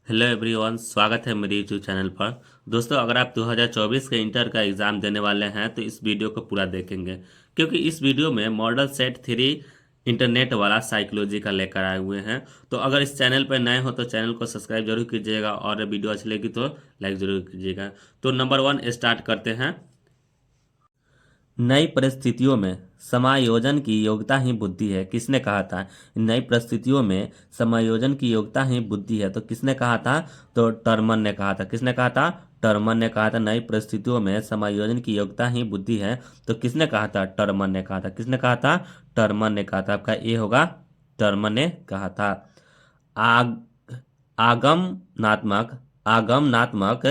Hello everyone, स्वागत है मेरे यूट्यूब चैनल पर। दोस्तों, अगर आप 2024 के इंटर का एग्ज़ाम देने वाले हैं तो इस वीडियो को पूरा देखेंगे, क्योंकि इस वीडियो में मॉडल सेट 3 इंटरनेट वाला साइकोलॉजी का लेकर आए हुए हैं। तो अगर इस चैनल पर नए हो तो चैनल को सब्सक्राइब जरूर कीजिएगा और वीडियो अच्छी लगी तो लाइक ज़रूर कीजिएगा। तो नंबर 1 स्टार्ट करते हैं। नई परिस्थितियों में समायोजन की योग्यता ही बुद्धि है, किसने कहा था? नई परिस्थितियों में समायोजन की योग्यता ही बुद्धि है, तो किसने कहा था? तो टर्मन ने कहा था। किसने कहा था? टर्मन ने कहा था। नई परिस्थितियों में समायोजन की योग्यता ही बुद्धि है, तो किसने कहा था? टर्मन ने कहा था। किसने कहा था? टर्मन ने कहा था। आपका ए होगा, टर्मन ने कहा था। आग आगमनात्मक आगमनात्मक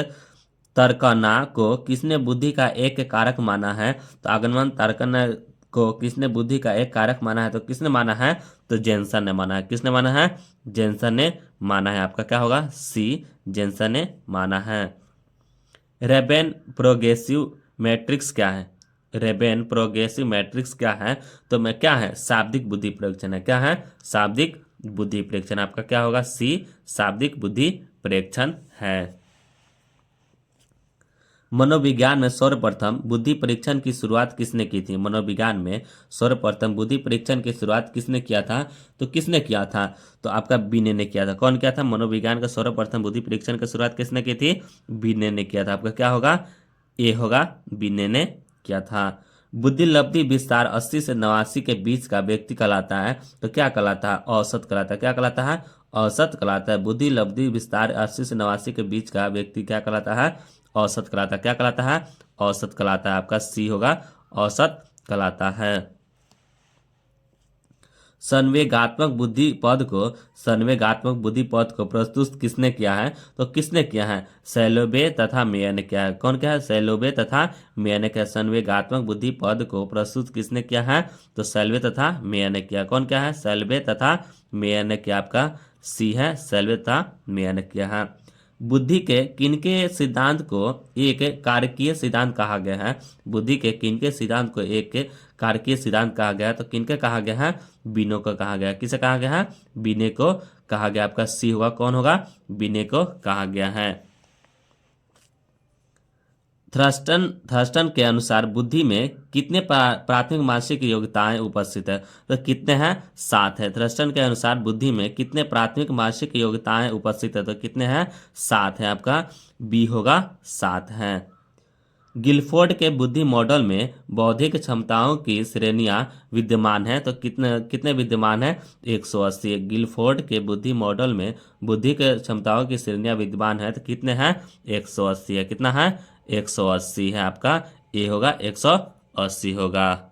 तर्कना को किसने बुद्धि का एक कारक माना है? तो आगमन तर्कना को किसने बुद्धि का एक कारक माना है? तो किसने माना है? तो जेन्सन ने माना है। किसने माना है? जेन्सन ने माना है। आपका क्या होगा? सी, जेन्सन ने माना है। रेबेन प्रोग्रेसिव मैट्रिक्स क्या है? रेबेन प्रोग्रेसिव मैट्रिक्स क्या है? तो मैं क्या है? शाब्दिक बुद्धि प्रेक्षण है। क्या है? शाब्दिक बुद्धि प्रेक्षण। आपका क्या होगा? सी, शाब्दिक बुद्धि प्रेक्षण है। मनोविज्ञान में सर्वप्रथम बुद्धि परीक्षण की शुरुआत किसने की थी? मनोविज्ञान में सर्वप्रथम बुद्धि परीक्षण की शुरुआत किसने किया था? तो किसने किया था? तो आपका बीने ने किया था। कौन किया था? मनोविज्ञान का सर्वप्रथम बुद्धि परीक्षण की शुरुआत किसने की थी? बीने ने किया था। आपका क्या होगा? ए होगा, बीने ने किया था। बुद्धि लब्धि विस्तार 80 से 89 के बीच का व्यक्ति कहलाता है, तो क्या कहलाता है? औसत कहलाता है। क्या कहलाता है? औसत कहलाता है। बुद्धि लब्धि विस्तार 80 से 89 के बीच का व्यक्ति क्या कहलाता है? औसत कहलाता है। क्या कहलाता है? औसत कहलाता है। आपका सी होगा, औसत कहलाता है। संवेगात्मक बुद्धि पद को संवेगात्मक बुद्धि पद को प्रस्तुत किसने किया है? तो किसने किया है? सैलोबे तथा मेयर ने किया है। कौन क्या है? सैलोबे तथा मेयर ने किया। संवेगात्मक बुद्धि पद को प्रस्तुत किसने किया है? तो सैल्वे तथा मेयर ने किया। कौन क्या है? सैल्वे तथा मेयर ने किया। आपका सी है, सैल्वे तथा मेयर ने किया है। बुद्धि के किनके सिद्धांत को एक कारकीय सिद्धांत कहा गया है? बुद्धि के किनके सिद्धांत को एक कारकीय सिद्धांत कहा गया है? तो किनके कहा गया है? बिनो को कहा गया है। किसे कहा गया है? बिने को कहा गया। आपका सी होगा, कौन होगा? बिने को कहा गया है। थ्रस्टन थ्रस्टन के अनुसार बुद्धि में कितने प्राथमिक मानसिक योग्यताएं उपस्थित है? तो कितने हैं? 7 है। थ्रस्टन के अनुसार बुद्धि में कितने प्राथमिक मानसिक योग्यताएं उपस्थित है? तो कितने हैं? 7 है। आपका बी होगा, 7 है। गिलफोर्ड के बुद्धि मॉडल में बौद्धिक क्षमताओं की श्रेणियां विद्यमान हैं, तो कितने कितने विद्यमान है? 180। गिलफोर्ड के बुद्धि मॉडल में बुद्धि के क्षमताओं की श्रेणियां विद्यमान है, तो कितने हैं? 180 है। कितना है? 180 है। आपका ए होगा, 180 होगा।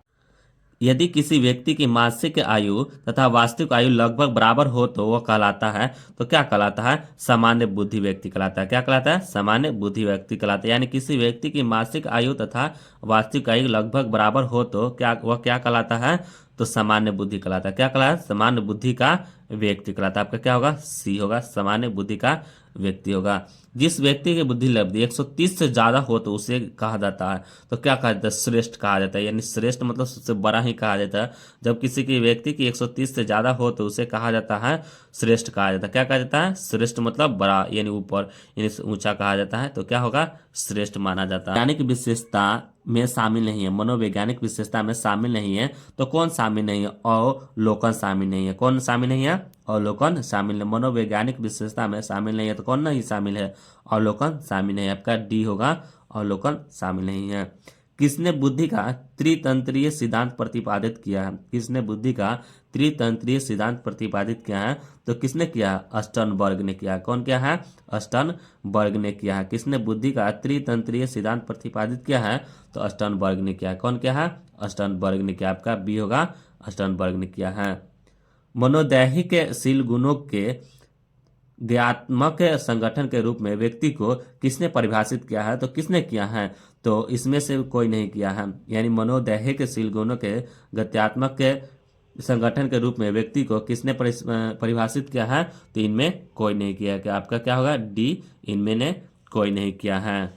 यदि किसी व्यक्ति की मासिक आयु तथा वास्तविक आयु लगभग बराबर हो तो वह कहलाता है, तो क्या कहलाता है? सामान्य बुद्धि व्यक्ति कहलाता है। क्या कहलाता है? सामान्य बुद्धि व्यक्ति कहलाता है। यानी किसी व्यक्ति की मासिक आयु तथा वास्तविक आयु लगभग बराबर हो तो क्या वह क्या कहलाता है? तो सामान्य बुद्धि कहलाता है। क्या कहलाता है? सामान्य बुद्धि का व्यक्ति कहलाता है। आपका क्या होगा? सी होगा, सामान्य बुद्धि का व्यक्ति होगा। जिस व्यक्ति की बुद्धि लब्धि 130 से ज्यादा हो तो उसे कहा जाता है, तो क्या कहा जाता है? श्रेष्ठ कहा जाता है। यानी श्रेष्ठ मतलब सबसे बड़ा ही कहा जाता है। जब किसी की व्यक्ति की 130 से ज्यादा हो तो उसे कहा जाता है श्रेष्ठ कहा जाता है। क्या कहा जाता है? श्रेष्ठ मतलब बड़ा, यानी ऊपर, यानी ऊंचा कहा जाता है। तो क्या होगा? श्रेष्ठ माना जाता है। वैज्ञानिक विशेषता में शामिल नहीं है, मनोवैज्ञानिक विशेषता में शामिल नहीं है, तो कौन शामिल नहीं है? अवलोकन शामिल नहीं है। कौन शामिल नहीं है? अवलोकन शामिल है। मनोवैज्ञानिक विशेषता में शामिल नहीं है, तो कौन नहीं शामिल है? अवलोकन शामिल नहीं है। आपका डी होगा, अवलोकन शामिल नहीं है। किसने बुद्धि का त्रितंत्रीय सिद्धांत प्रतिपादित किया है? किसने बुद्धि का त्रितंत्रीय सिद्धांत प्रतिपादित किया है? तो किसने किया? अस्टनबर्ग ने किया। कौन किया है? अस्टनबर्ग ने किया है। किसने बुद्धि का त्रितंत्रीय सिद्धांत प्रतिपादित किया है? तो अस्टनबर्ग ने किया। कौन किया है? अस्टनबर्ग ने किया। आपका बी होगा, अस्टनबर्ग ने किया है। मनोदैहिक शील गुणों के ज्ञात्मक संगठन के रूप में व्यक्ति को किसने परिभाषित किया है? तो किसने किया है? तो इसमें से कोई नहीं किया है। यानी मनोदैहिक शील गुणों के गत्यात्मक के संगठन के रूप में व्यक्ति को किसने परिभाषित किया है? तो इनमें कोई नहीं किया है। कि आपका क्या होगा? डी, इनमें ने कोई नहीं किया है।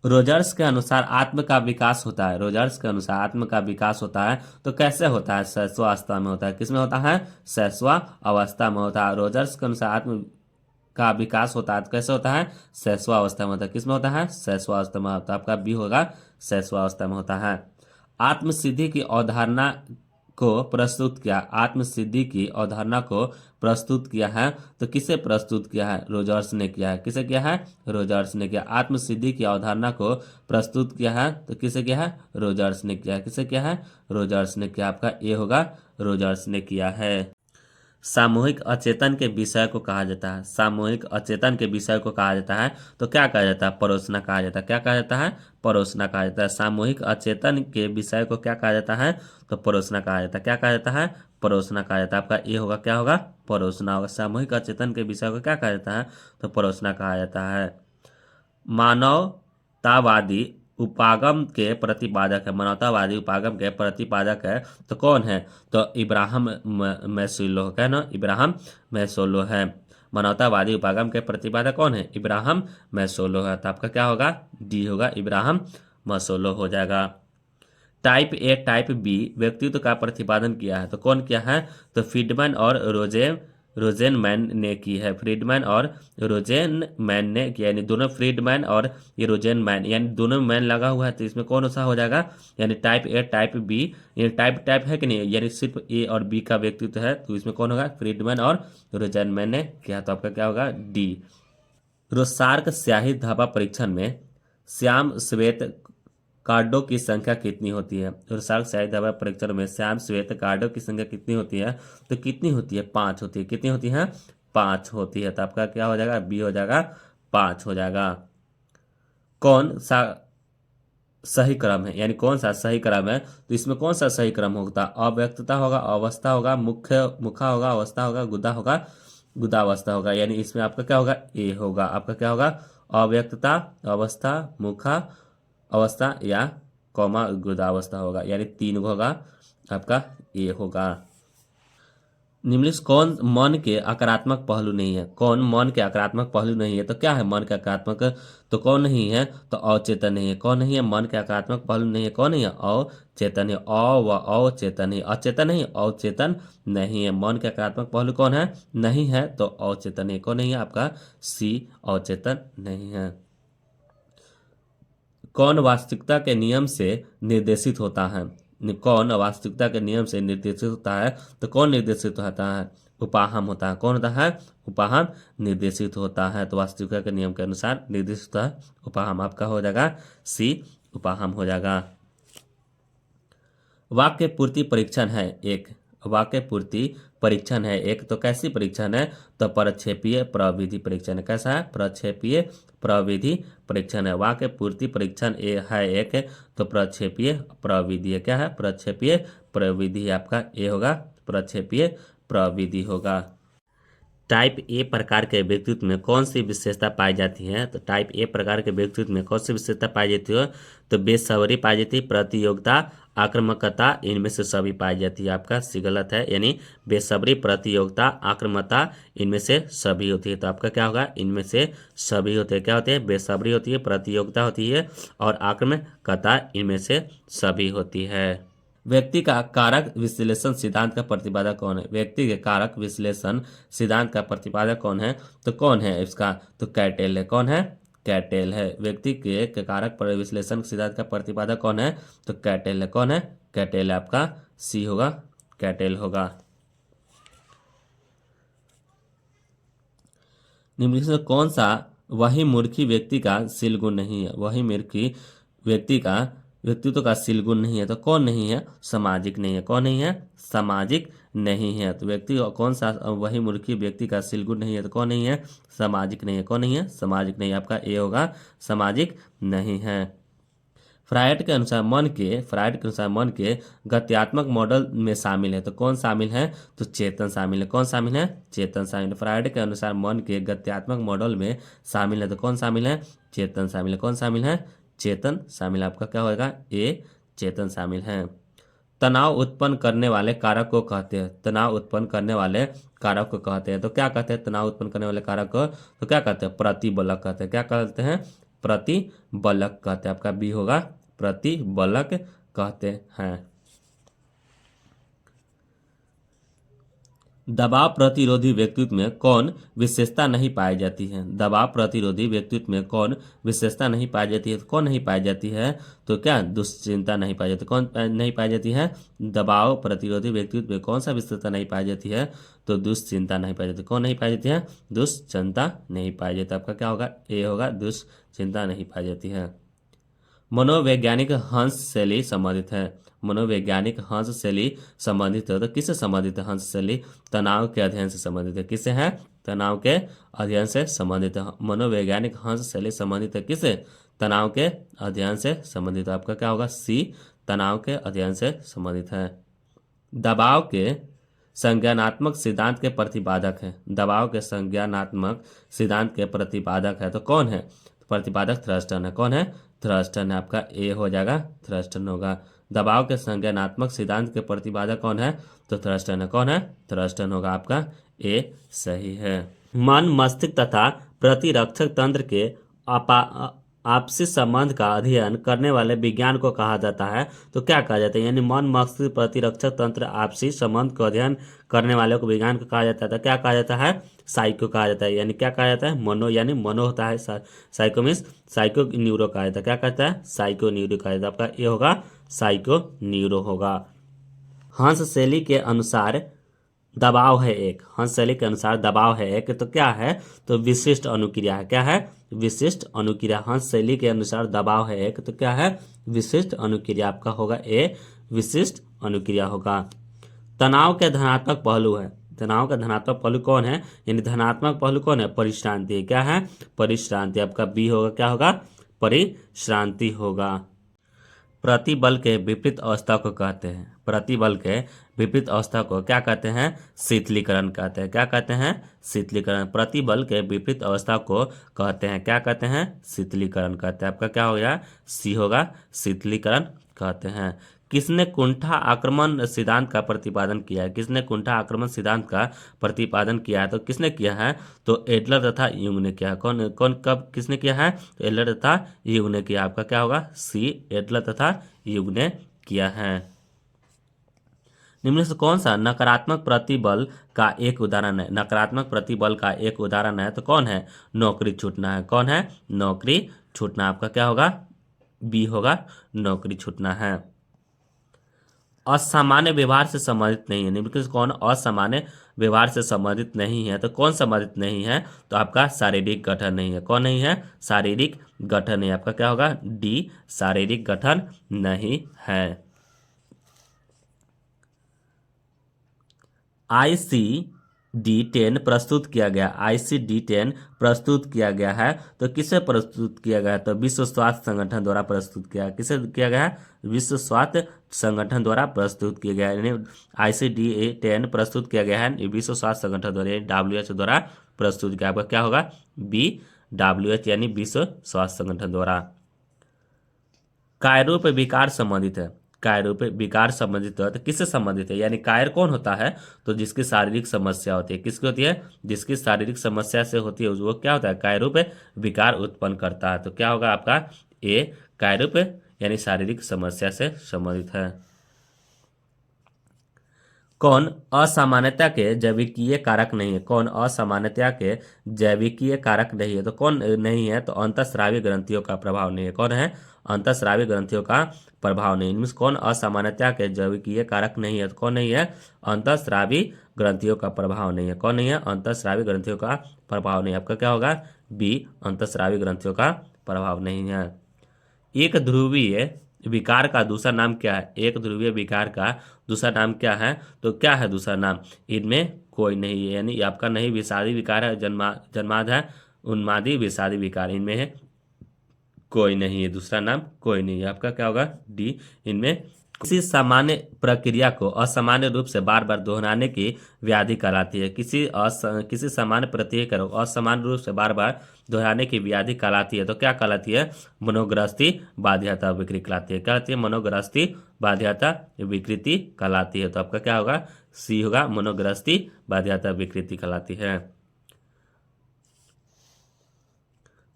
रोजर्स के अनुसार आत्म का विकास होता है, रोजर्स के अनुसार आत्म का विकास होता है तो कैसे होता है? शैशवावस्था में होता है। किसमें होता है? शैशवावस्था में होता है। रोजर्स के अनुसार आत्म का विकास होता है तो कैसे होता है? शैशवावस्था में होता है। किसमें होता है? शैशवावस्था में होता है। आपका बी होगा, शैशवावस्था में होता है। आत्मसिद्धि की अवधारणा को प्रस्तुत किया, आत्मसिद्धि की अवधारणा को प्रस्तुत किया है तो किसे प्रस्तुत किया है? रोजर्स ने किया है। किसे किया है? रोजर्स ने किया। आत्मसिद्धि की अवधारणा को प्रस्तुत किया है तो किसे किया है? रोजर्स ने किया। किसे किया है? रोजर्स ने किया। आपका ए होगा, रोजर्स ने किया है। सामूहिक अचेतन के विषय को कहा जाता है, सामूहिक अचेतन के विषय को कहा जाता है तो क्या कहा जाता है? परोसना कहा जाता है। क्या कहा जाता है? परोसना कहा जाता है। सामूहिक अचेतन के विषय को क्या कहा जाता है? तो परोसना कहा जाता है। क्या कहा जाता है? परोसना कहा जाता है। आपका ये होगा, क्या होगा? परोसना होगा। सामूहिक अचेतन के विषय को क्या कहा जाता है? तो परोसना कहा जाता है। मानवतावादी उपागम के प्रतिपादक है, मानवतावादी उपागम के प्रतिपादक है तो कौन है? तो इब्राहिम मैस्लो है ना, इब्राहिम मैस्लो है। मानवतावादी उपागम के प्रतिपादक कौन है? इब्राहिम मैस्लो है। तो आपका क्या होगा? डी होगा, इब्राहिम मैस्लो हो जाएगा। टाइप ए टाइप बी व्यक्तित्व का प्रतिपादन किया है तो कौन किया है? तो फ्रीडमैन और रोजेनमैन ने की है। फ्रीडमैन और रोजेनमैन ने किया, यानी दोनों फ्रीडमैन और ये रोजेनमैन, यानी दोनों मैन लगा हुआ है तो इसमें कौन सा हो जाएगा? यानी टाइप ए टाइप बी, यानी टाइप टाइप है कि नहीं, यानी सिर्फ ए और बी का व्यक्तित्व है तो इसमें कौन होगा? फ्रीडमैन और रोजेनमैन ने किया। तो आपका क्या होगा? डी। रोसार्क स्याही धाबा परीक्षण में श्याम श्वेत कार्डों की संख्या कितनी होती है? रोसार्क स्याही धाबा परीक्षण में श्याम श्वेत कार्डों की संख्या कितनी होती है? तो कितनी होती है? 5 होती है। कितनी होती है? 5 होती है। तो आपका क्या हो जाएगा? बी हो जाएगा, 5 हो जाएगा। कौन सा सही क्रम है, यानी कौन सा सही क्रम है? तो इसमें कौन सा सही क्रम होता? अव्यक्तता होगा, अवस्था होगा, मुखा होगा, अवस्था होगा, गुदा होगा, गुदावस्था होगा। यानी इसमें आपका क्या होगा? ए होगा। आपका क्या होगा? अव्यक्तता, अवस्था, मुखा अवस्था या कौमा गुदावस्था होगा, यानी 3 होगा। आपका ए होगा। निम्नलिखित कौन मन के आक्रात्मक पहलू नहीं है? कौन मन के आक्रात्मक पहलू नहीं है? तो क्या है मन के आक्रात्मक? तो कौन नहीं है? तो अवचेतन नहीं है। कौन नहीं है? मन के आक्रात्मक पहलू नहीं है। कौन नहीं है? अवचेतन है। अवचेतन है, अचेतन नहीं, अवचेतन नहीं है। मन के आक्रात्मक पहलू कौन है? नहीं है तो अवचेतन है। कौन नहीं है? आपका सी, अवचेतन नहीं है। कौन वास्तविकता के नियम से निर्देशित होता है? कौन वास्तविकता के नियम से निर्देशित होता है? तो कौन निर्देशित होता है? उपाहम होता है। कौन होता है? उपाहम निर्देशित होता है। तो वास्तविकता के नियम के अनुसार निर्देशित होता है उपाहम। आपका हो जाएगा सी, उपाहम हो जाएगा। वाक्य पूर्ति परीक्षण है एक, वाक्य पूर्ति परीक्षण है एक तो कैसी परीक्षण है? तो प्रक्षेपीय प्रविधि परीक्षण है। कैसा है? प्रक्षेपीय प्रविधि परीक्षण है। वाक्य पूर्ति परीक्षण ए है एक तो प्रक्षेपीय प्रविधि है। क्या है? प्रक्षेपीय प्रविधि। आपका ए होगा, प्रक्षेपीय प्रविधि होगा। टाइप ए प्रकार के व्यक्तित्व में कौन सी विशेषता पाई जाती है? तो टाइप ए प्रकार के व्यक्तित्व में कौन सी विशेषता पाई जाती है? तो बेसब्री पाई जाती है, प्रतियोगिता, आक्रामकता, इनमें से सभी पाई जाती है। आपका सी गलत है, यानी बेसब्री, प्रतियोगिता, आक्रामकता इनमें से सभी होती है। तो आपका क्या होगा? इनमें से सभी होते हैं। क्या होते हैं? बेसब्री होती है, प्रतियोगिता होती है और आक्रामकता इनमें से सभी होती है। व्यक्ति का कारक विश्लेषण सिद्धांत का प्रतिपादक कौन है? व्यक्ति के कारक विश्लेषण सिद्धांत का प्रतिपादक कौन है? तो कौन है इसका? तो कैटेल है। कौन है? कैटेल है। व्यक्ति के कारक पर विश्लेषण सिद्धांत का प्रतिपादक कौन है? तो कैटेल है। कौन है? कैटेल है। आपका सी होगा, कैटेल होगा। निम्नलिखित में कौन सा वही मूर्खी व्यक्ति का शील गुण नहीं है? वही मूर्खी व्यक्ति का व्यक्तित्व का शील गुण नहीं है तो कौन नहीं है? सामाजिक नहीं है। कौन नहीं है? सामाजिक नहीं है। तो व्यक्ति कौन सा वही मूर्खी व्यक्ति का शील गुण नहीं है तो कौन नहीं है? सामाजिक नहीं है। कौन नहीं है? सामाजिक नहीं है। आपका ए होगा, सामाजिक नहीं है। फ्रायड के अनुसार मन के गत्यात्मक मॉडल में शामिल है तो कौन शामिल है? तो चेतन शामिल है। कौन शामिल है? चेतन शामिल है। फ्रायड के अनुसार मन के गत्यात्मक मॉडल में शामिल है तो कौन शामिल है? चेतन शामिल है। कौन शामिल है? चेतन शामिल है। आपका क्या होगा? ए, चेतन शामिल है। तनाव उत्पन्न करने वाले कारक को कहते हैं, तनाव उत्पन्न करने वाले कारक को कहते हैं तो क्या कहते हैं? तनाव उत्पन्न करने वाले कारक को तो क्या कहते हैं? प्रतिबलक कहते हैं। क्या कहते हैं? प्रतिबलक कहते हैं। आपका बी होगा प्रतिबलक कहते हैं। दबाव प्रतिरोधी व्यक्तित्व में कौन विशेषता नहीं पाई जाती है? दबाव प्रतिरोधी व्यक्तित्व में कौन विशेषता नहीं पाई जाती है? तो कौन नहीं पाई जाती है? तो क्या दुश्चिंता नहीं पाई जाती। कौन नहीं पाई जाती है? दबाव प्रतिरोधी व्यक्तित्व में कौन सा विशेषता नहीं पाई जाती है? तो दुश्चिंता नहीं पाई जाती। कौन नहीं पाई जाती है? दुश्चिंता नहीं पाई जाती। आपका क्या होगा? ए होगा, दुश्चिंता नहीं पाई जाती है। मनोवैज्ञानिक हंस शैली संबंधित है। मनोवैज्ञानिक हंस शैली संबंधित है तो किससे संबंधित है? हंस शैली तनाव के अध्ययन से संबंधित है। किससे है? तनाव के अध्ययन से संबंधित है। मनोवैज्ञानिक हंस शैली संबंधित है किससे? तनाव के अध्ययन से संबंधित है। आपका क्या होगा? सी, तनाव के अध्ययन से संबंधित है। दबाव के संज्ञानात्मक सिद्धांत के प्रतिपादक है। दबाव के संज्ञानात्मक सिद्धांत के प्रतिपादक है तो कौन है? प्रतिपादक थ्रस्टन है। कौन है? थ्रस्टन है। आपका ए हो जाएगा, थ्रस्टन होगा। दबाव के संज्ञानात्मक सिद्धांत के प्रतिपादक कौन है? तो थ्रस्टन है। कौन है? थ्रस्टन होगा। आपका ए सही है। मन, मस्तिष्क तथा प्रतिरक्षक तंत्र के आपसी संबंध का अध्ययन करने वाले विज्ञान को कहा जाता है तो क्या कहा जाता है? यानी मन, मस्तिष्क, प्रतिरक्षक तंत्र आपसी संबंध का अध्ययन करने वाले को विज्ञान को कहा जाता है तो क्या कहा जाता है? साइको कहा जाता है। यानी क्या कहा जाता है? मनो, यानी मनो होता है, साइको मीन्स साइको न्यूरो कहा जाता है। क्या कहता है? साइको न्यूरो कहा जाता है। आपका ये होगा, साइको न्यूरो होगा। हंस शैली के अनुसार दबाव है एक। हंस शैली के अनुसार दबाव है एक तो क्या है? तो विशिष्ट अनुक्रिया है। क्या है? विशिष्ट अनुक्रिया। हंस शैली के अनुसार दबाव है एक तो क्या है? विशिष्ट अनुक्रिया। आपका होगा ए, विशिष्ट अनुक्रिया होगा। तनाव के धनात्मक पहलू है। तनाव का धनात्मक पहलू कौन है? यानी धनात्मक पहलू कौन है? परिश्रांति। क्या है? परिश्रांति। आपका बी होगा, क्या होगा? परिश्रांति होगा। प्रतिबल के विपरीत अवस्था को कहते हैं। प्रतिबल के विपरीत अवस्था को क्या कहते हैं? शीतलीकरण कहते हैं। क्या कहते हैं? शीतलीकरण। प्रतिबल के विपरीत अवस्था को कहते हैं, क्या कहते हैं? शीतलीकरण कहते हैं। आपका क्या हो गया? सी होगा, शीतलीकरण कहते हैं। किसने कुंठा आक्रमण सिद्धांत का प्रतिपादन किया है? किसने कुंठा आक्रमण सिद्धांत का प्रतिपादन किया है? तो किसने किया है? तो एडलर तथा यूंग ने किया है। कौन कौन कब किसने किया है? तो एडलर तथा यूंग ने किया। आपका क्या होगा? सी, एडलर तथा यूंग ने किया है। निम्न से कौन सा नकारात्मक प्रतिबल का एक उदाहरण है? नकारात्मक प्रतिबल का एक उदाहरण है तो कौन है? नौकरी छूटना है। कौन है? नौकरी छूटना। आपका क्या होगा? बी होगा, नौकरी छूटना है। असामान्य व्यवहार से संबंधित नहीं है। निम्नलिखित से कौन असामान्य व्यवहार से संबंधित नहीं है? तो कौन संबंधित नहीं है? तो आपका शारीरिक गठन नहीं है। कौन नहीं है? शारीरिक गठन नहीं। आपका क्या होगा? डी, शारीरिक गठन नहीं है। ICD-10 प्रस्तुत किया गया। ICD-10 प्रस्तुत किया गया है तो किसे प्रस्तुत किया गया? तो विश्व स्वास्थ्य संगठन द्वारा प्रस्तुत किया। किसे किया गया है? विश्व स्वास्थ्य संगठन द्वारा प्रस्तुत किया गया है। ICD-10 प्रस्तुत किया गया है विश्व स्वास्थ्य संगठन द्वारा, WHO द्वारा प्रस्तुत किया। आपका क्या होगा? बी, WHO यानी विश्व स्वास्थ्य संगठन द्वारा। कायरूप विकार संबंधित है। कायरूप विकार संबंधित है तो किससे संबंधित है? यानी कायर कौन होता है? तो जिसकी शारीरिक समस्या होती है। किसकी होती है? जिसकी शारीरिक समस्या से होती है वो क्या होता है? कायरूप विकार उत्पन्न करता है। तो क्या होगा आपका? ए, कायरूप यानी शारीरिक समस्या से संबंधित है। कौन असामान्यता के जैविकीय कारक नहीं है? कौन असामान्यता के जैविकीय कारक नहीं है? तो कौन नहीं है? तो अंतःस्रावी ग्रंथियों का प्रभाव नहीं है। कौन है? अंतःस्रावी ग्रंथियों का प्रभाव नहीं। मीन्स कौन असामान्यता के जैविकीय कारक नहीं है? तो कौन नहीं है? अंतःस्रावी ग्रंथियों का प्रभाव नहीं है। कौन नहीं है? अंतःस्रावी ग्रंथियों का प्रभाव नहीं। आपका क्या होगा? बी, अंतःस्रावी ग्रंथियों का प्रभाव नहीं है। एक ध्रुवीय विकार का दूसरा नाम क्या है? एक ध्रुवीय विकार का दूसरा नाम क्या है? तो क्या है दूसरा नाम? इनमें कोई नहीं है। यानी आपका नहीं विषादी विकार है, जन्माद है, उन्मादी विषादी विकार, इनमें है कोई नहीं है। दूसरा नाम कोई नहीं है। आपका क्या होगा? डी, इनमें। किसी सामान्य प्रक्रिया को असामान्य रूप से बार बार दोहराने की व्याधि कहलाती है। किसी सामान्य प्रक्रिया को असामान्य रूप से बार बार दोहराने की व्याधि कहलाती है तो क्या कहलाती है? मनोग्रस्ती बाध्यता विकृति कहलाती है। क्या कहलाती है? मनोग्रस्ती बाध्यता विकृति कहलाती है। तो आपका क्या होगा? सी होगा, मनोग्रस्ती बाध्यता विकृति कहलाती है।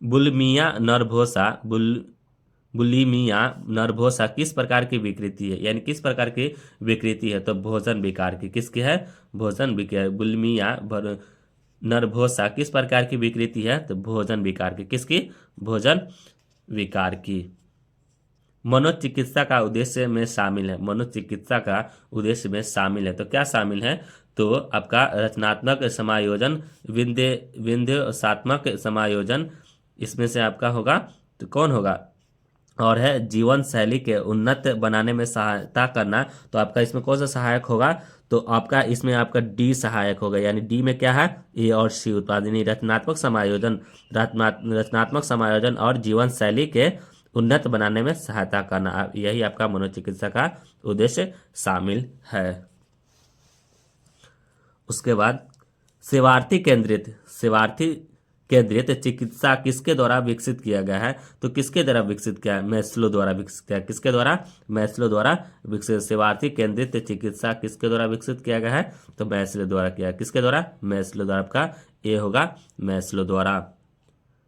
बुलिमिया नर्वोसा बुलिमिया नर्वोसा किस प्रकार की विकृति है, यानी किस प्रकार की विकृति है? तो भोजन विकार की। किसकी है? भोजन विकार। बुलिमिया नर्वोसा किस प्रकार की विकृति है? तो भोजन विकार की। किसकी? भोजन विकार की। मनोचिकित्सा का उद्देश्य में शामिल है। मनोचिकित्सा का उद्देश्य में शामिल है तो क्या शामिल है? तो आपका रचनात्मक समायोजन, विन्ध्यात्मक समायोजन, इसमें से आपका होगा तो कौन होगा? और है जीवन शैली के उन्नत बनाने में सहायता करना। तो आपका इसमें कौन सा सहायक होगा? तो आपका इसमें आपका डी सहायक होगा, यानी डी में क्या है? ए और सी उत्पादनी। रचनात्मक समायोजन और जीवन शैली के उन्नत बनाने में सहायता करना, यही आपका मनोचिकित्सा का उद्देश्य शामिल है। उसके बाद सेवार्थी केंद्रित चिकित्सा किसके द्वारा विकसित किया गया है? तो किसके द्वारा विकसित किया है? मैस्लो द्वारा विकसित किया। किसके द्वारा? मैस्लो द्वारा विकसित। सेवार्थी केंद्रित चिकित्सा किसके द्वारा विकसित किया गया है? तो मैस्लो द्वारा किया। किसके द्वारा? मैस्लो द्वारा। आपका ए होगा मैस्लो द्वारा।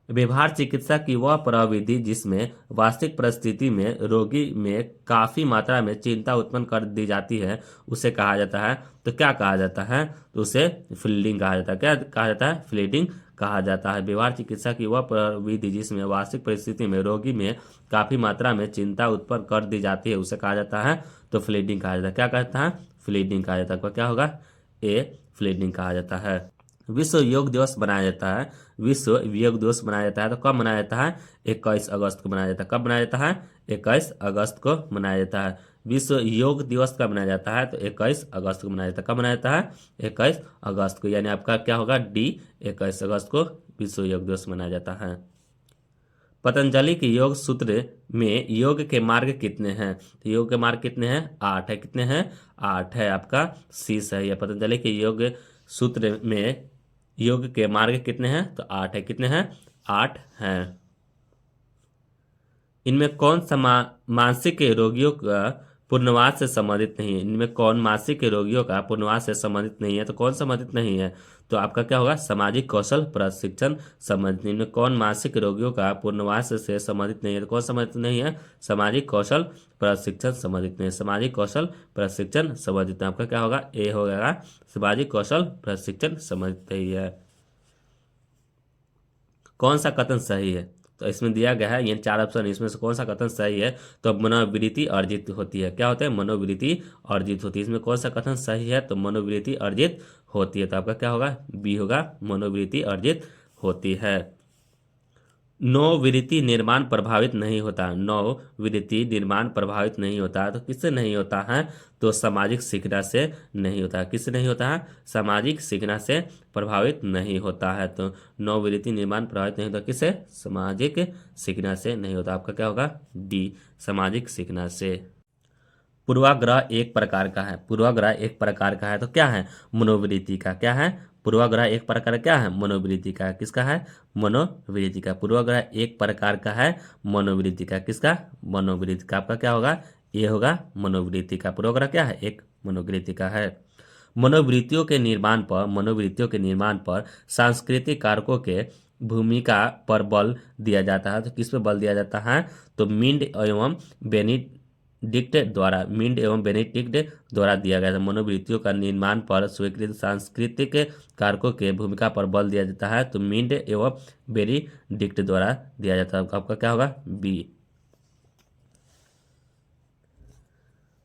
व्यवहार चिकित्सा की वह प्रविधि जिसमें वास्तविक परिस्थिति में रोगी में काफी मात्रा में चिंता उत्पन्न कर दी जाती है, उसे कहा जाता है। तो क्या कहा जाता है? तो उसे फील्डिंग कहा जाता है। क्या कहा जाता है? फील्डिंग कहा जाता है। व्यवहार चिकित्सा की वह प्रविधि जिसमें वास्तविक परिस्थिति में रोगी में काफी मात्रा में चिंता उत्पन्न कर दी जाती है, उसे कहा जाता है तो फील्डिंग कहा जाता है। क्या कहता है? फील्डिंग कहा जाता है। क्या होगा? ए फील्डिंग कहा जाता है। विश्व योग दिवस मनाया जाता है। विश्व योग दिवस मनाया जाता है तो कब मनाया जाता है? 21 अगस्त को मनाया जाता है। कब मनाया जाता है? 21 अगस्त को मनाया जाता है। विश्व योग दिवस कब मनाया जाता है? तो 21 अगस्त को मनाया जाता है। कब मनाया जाता है? 21 अगस्त को, यानी आपका क्या होगा? डी 21 अगस्त को विश्व योग दिवस मनाया जाता है। पतंजलि के योग सूत्र में योग के मार्ग कितने हैं? तो योग के मार्ग कितने हैं? 8 है। कितने हैं? 8 है। आपका सी सही है। पतंजलि के योग सूत्र में योग के मार्ग कितने हैं? तो 8 है। कितने हैं? 8 हैं। इनमें कौन सा मानसिक रोगियों का पुनर्वास से संबंधित नहीं है? इनमें कौन मानसिक रोगियों का पुनर्वास से संबंधित नहीं है? तो कौन संबंधित नहीं है? तो आपका क्या होगा? सामाजिक कौशल प्रशिक्षण संबंधित। इनमें कौन मानसिक रोगियों का पुनर्वास से संबंधित नहीं है? तो कौन संबंधित नहीं है? सामाजिक कौशल प्रशिक्षण संबंधित नहीं है। सामाजिक कौशल प्रशिक्षण संबंधित। आपका क्या होगा? ए होगा सामाजिक कौशल प्रशिक्षण संबंधित ही है। कौन सा कथन सही है? तो इसमें दिया गया है, ये 4 ऑप्शन, इसमें से कौन सा कथन सही है? तो मनोवृत्ति अर्जित होती है। क्या होता है? मनोवृत्ति अर्जित होती है। इसमें कौन सा कथन सही है? तो मनोवृत्ति अर्जित होती है। तो आपका क्या होगा? बी होगा मनोवृत्ति अर्जित होती है। नौवृत्ति निर्माण प्रभावित नहीं होता। नौवृत्ति निर्माण प्रभावित नहीं होता तो किससे नहीं होता है? तो सामाजिक सीखना से नहीं होता। किससे नहीं होता है? सामाजिक सीखना से प्रभावित नहीं होता है। तो नौवृत्ति निर्माण प्रभावित नहीं होता किससे? सामाजिक सीखना से नहीं होता। आपका क्या होगा? डी सामाजिक सीखना से। पूर्वाग्रह एक प्रकार का है। पूर्वाग्रह एक प्रकार का है तो क्या है? मनोवृत्ति का। क्या है? पूर्वाग्रह एक प्रकार क्या है? मनोवृत्ति का। किसका है? मनोवृत्ति का। पूर्वाग्रह एक प्रकार का है मनोवृत्ति का। किसका? मनोवृत्ति का। आपका क्या होगा? ये होगा मनोवृत्ति का। पूर्वाग्रह क्या है? एक मनोवृत्ति का है। मनोवृत्तियों के निर्माण पर सांस्कृतिक कारकों के भूमिका पर बल दिया जाता है। तो किस पे बल दिया जाता है? तो मिंड एवं बेनेडिक्ट द्वारा दिया गया था। मनोवृत्तियों का निर्माण पर स्वीकृत सांस्कृतिक कारकों के भूमिका पर बल दिया जाता है। तो मिंड एवं बेनेडिक्ट द्वारा दिया जाता है। आपका क्या होगा? बी।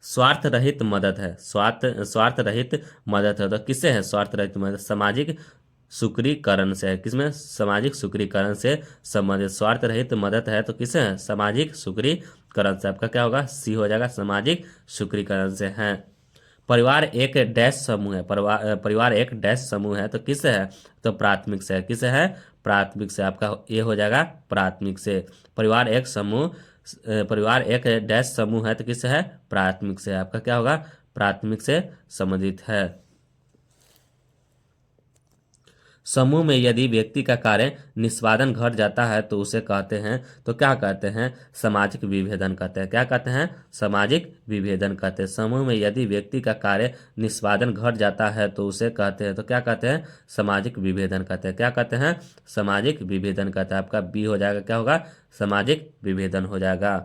स्वार्थ रहित मदद है। स्वार्थ रहित मदद है तो किससे है स्वार्थ रहित मदद? सामाजिक सुक्रीकरण से है। किसमें? सामाजिक सुक्रीकरण से संबंधित स्वार्थ रहित मदद है तो किससे है? सामाजिक सुक्रीकरण से। आपका क्या होगा? सी हो जाएगा सामाजिक सुक्रीकरण से है। परिवार एक डैश समूह है। परिवार एक डैश समूह है तो किससे है? तो प्राथमिक से है। किससे है? प्राथमिक से। आपका ये हो जाएगा प्राथमिक से। परिवार एक डैश समूह है तो किससे है? प्राथमिक से। आपका क्या होगा? प्राथमिक से संबंधित है। समूह में यदि व्यक्ति का कार्य निष्पादन घट जाता है तो उसे कहते हैं, तो क्या कहते हैं? सामाजिक विभेदन कहते हैं। क्या कहते हैं? सामाजिक विभेदन कहते हैं। समूह में यदि व्यक्ति का कार्य निष्पादन घट जाता है तो उसे कहते हैं, तो क्या कहते हैं? सामाजिक विभेदन कहते हैं। क्या कहते हैं? सामाजिक विभेदन कहते हैं। आपका बी हो जाएगा, क्या होगा? सामाजिक विभेदन हो जाएगा।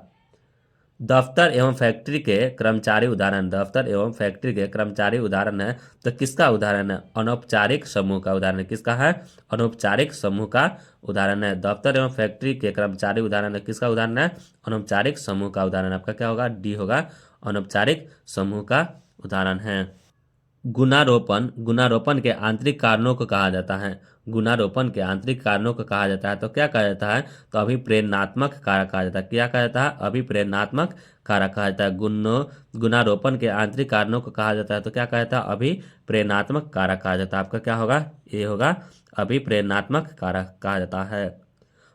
दफ्तर एवं फैक्ट्री के कर्मचारी उदाहरण, दफ्तर एवं फैक्ट्री के कर्मचारी उदाहरण है, तो किसका उदाहरण है? अनौपचारिक समूह का उदाहरण है। किसका है? अनौपचारिक समूह का उदाहरण है। दफ्तर एवं फैक्ट्री के कर्मचारी उदाहरण है, किसका उदाहरण है? अनौपचारिक समूह का उदाहरण। आपका क्या होगा? डी होगा, अनौपचारिक समूह का उदाहरण है। गुणारोपण, गुणारोपण के आंतरिक कारणों को कहा जाता है। गुणारोपण के आंतरिक कारणों को कहा जाता है, तो क्या कहा जाता है? तो अभिप्रेरणात्मक कारक कहा जाता है। क्या कहा जाता है? अभिप्रेरणात्मक कारक कहा जाता है। गुणारोपण के आंतरिक कारणों को कहा जाता है, तो क्या कहा जाता है? अभिप्रेरणात्मक कारक कहा जाता है। आपका क्या होगा? ये होगा, अभिप्रेरणात्मक कारक कहा जाता है।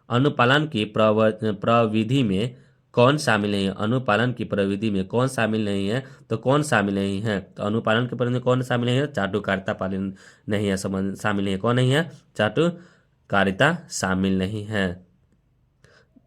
अनुपालन की प्रविधि में कौन शामिल नहीं है? अनुपालन की प्रविधि में कौन शामिल नहीं है? तो कौन शामिल नहीं है? तो अनुपालन की प्रविधि में कौन शामिल नहीं है? चाटुकारिता पालन नहीं है, शामिल नहीं है। कौन नहीं है? चाटुकारिता शामिल नहीं है।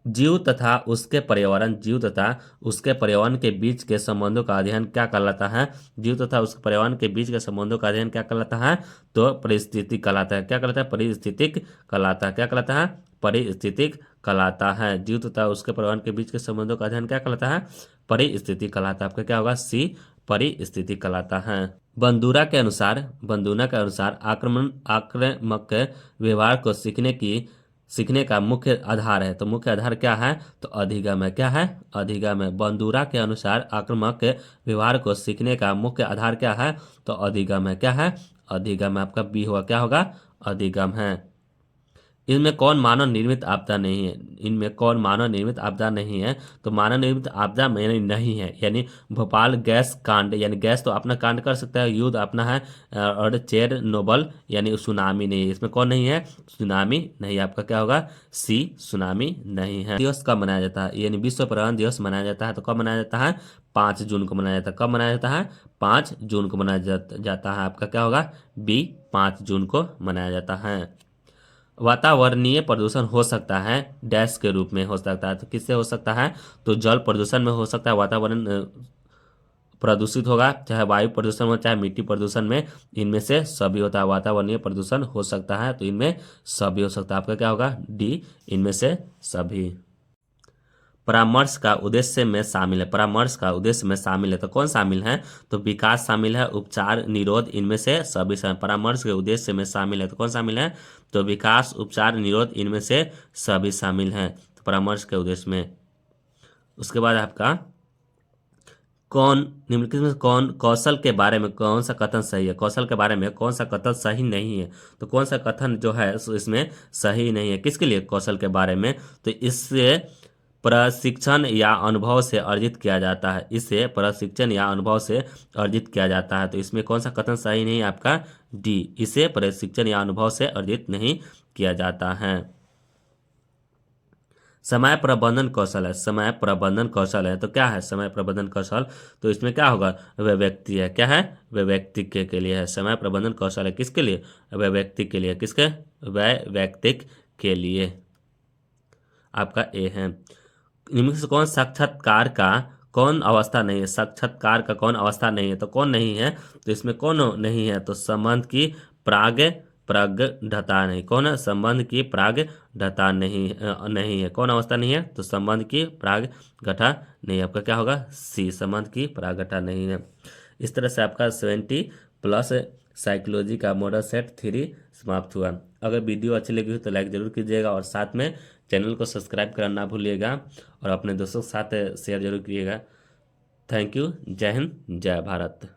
जीव तथा उसके पर्यावरण, जीव तथा उसके पर्यावरण के बीच के संबंधों का अध्ययन क्या कहलाता है? जीव तथा उसके पर्यावरण के बीच के संबंधों का अध्ययन क्या कहलाता है? तो परिस्थितिक कहलाता है। क्या कहलाता है? परिस्थितिक कहलाता है। क्या कहलाता है? परिस्थितिक कहलाता है। जीव तथा उसके पर्यावरण के बीच के संबंधों का अध्ययन क्या कहलाता है? परिस्थितिक कहलाता है। आपका क्या होगा? सी, परिस्थितिक कहलाता है। बंदूरा के अनुसार आक्रामक व्यवहार को सीखने का मुख्य आधार है, तो मुख्य आधार क्या है? तो अधिगम है। क्या है? अधिगम है। बंदूरा के अनुसार आक्रामक व्यवहार को सीखने का मुख्य आधार क्या है? तो अधिगम है। क्या है? अधिगम है। आपका बी होगा, क्या होगा? अधिगम है। इनमें कौन मानव निर्मित आपदा नहीं है? इनमें कौन मानव निर्मित आपदा नहीं है? तो मानव निर्मित आपदा में नहीं है, यानी भोपाल गैस कांड, यानी गैस तो अपना कांड कर सकता है, युद्ध अपना है, और चेरनोबिल यानी सुनामी नहीं है। इसमें कौन नहीं है? सुनामी नहीं। आपका क्या होगा? सी, सुनामी नहीं है। दिवस कब मनाया जाता है? यानी विश्व पर्यावरण दिवस मनाया जाता है, तो कब मनाया जाता है? 5 जून को मनाया जाता है। कब मनाया जाता है? 5 जून को मनाया जाता है। आपका क्या होगा? बी, 5 जून को मनाया जाता है। वातावरणीय प्रदूषण हो सकता है डैश के रूप में हो सकता है, तो किससे हो सकता है? तो जल प्रदूषण में हो सकता है, वातावरण प्रदूषित होगा, चाहे वायु प्रदूषण हो चाहे मिट्टी प्रदूषण में, इनमें से सभी होता है। वातावरणीय प्रदूषण हो सकता है, तो इनमें सभी हो सकता है। आपका क्या होगा? डी, इनमें से सभी। परामर्श का उद्देश्य में शामिल है, परामर्श का उद्देश्य में शामिल है, तो कौन शामिल है? तो विकास शामिल है, उपचार, निरोध, इनमें से सभी शामिल। परामर्श के उद्देश्य में शामिल है, तो कौन शामिल है? तो विकास, उपचार, निरोध, इनमें से सभी शामिल हैं, तो परामर्श के उद्देश्य में। उसके बाद आपका कौन निम्नलिखित में कौन कौशल के बारे में कौन सा कथन सही है? कौशल के बारे में कौन सा कथन सही नहीं है? तो कौन सा कथन जो है इसमें सही नहीं है? किसके लिए? कौशल के बारे में। तो इससे प्रशिक्षण या अनुभव से अर्जित किया जाता है, इसे प्रशिक्षण या अनुभव से अर्जित किया जाता है, तो इसमें कौन सा कथन सही नहीं है? आपका डी, इसे प्रशिक्षण या अनुभव से अर्जित नहीं किया जाता है। समय प्रबंधन कौशल है, समय प्रबंधन कौशल है, तो क्या है समय प्रबंधन कौशल? तो इसमें क्या होगा? वह व्यक्ति है। क्या है? वह व्यक्ति के लिए है। समय प्रबंधन कौशल है किसके लिए? वह व्यक्ति के लिए। किसके? वह व्यक्ति के लिए। आपका ए है। इनमें से कौन साक्षात्कार का कौन अवस्था नहीं है? साक्षात्कार का कौन अवस्था नहीं है? तो कौन नहीं है? तो इसमें कौन नहीं है? तो संबंध की प्रागढ़ता नहीं। कौन है? संबंध की प्रागढ़ता नहीं है। कौन अवस्था नहीं है? तो संबंध की प्रागढ़ता नहीं। आपका क्या होगा? सी, संबंध की प्रागढ़ता नहीं है। इस तरह से आपका 70+ साइकोलॉजी का मॉडल सेट 3 समाप्त हुआ। अगर वीडियो अच्छी लगी हो तो लाइक जरूर कीजिएगा, और साथ में चैनल को सब्सक्राइब करना ना भूलिएगा, और अपने दोस्तों के साथ शेयर जरूर कीजिएगा। Thank you. जय हिंद, जय भारत।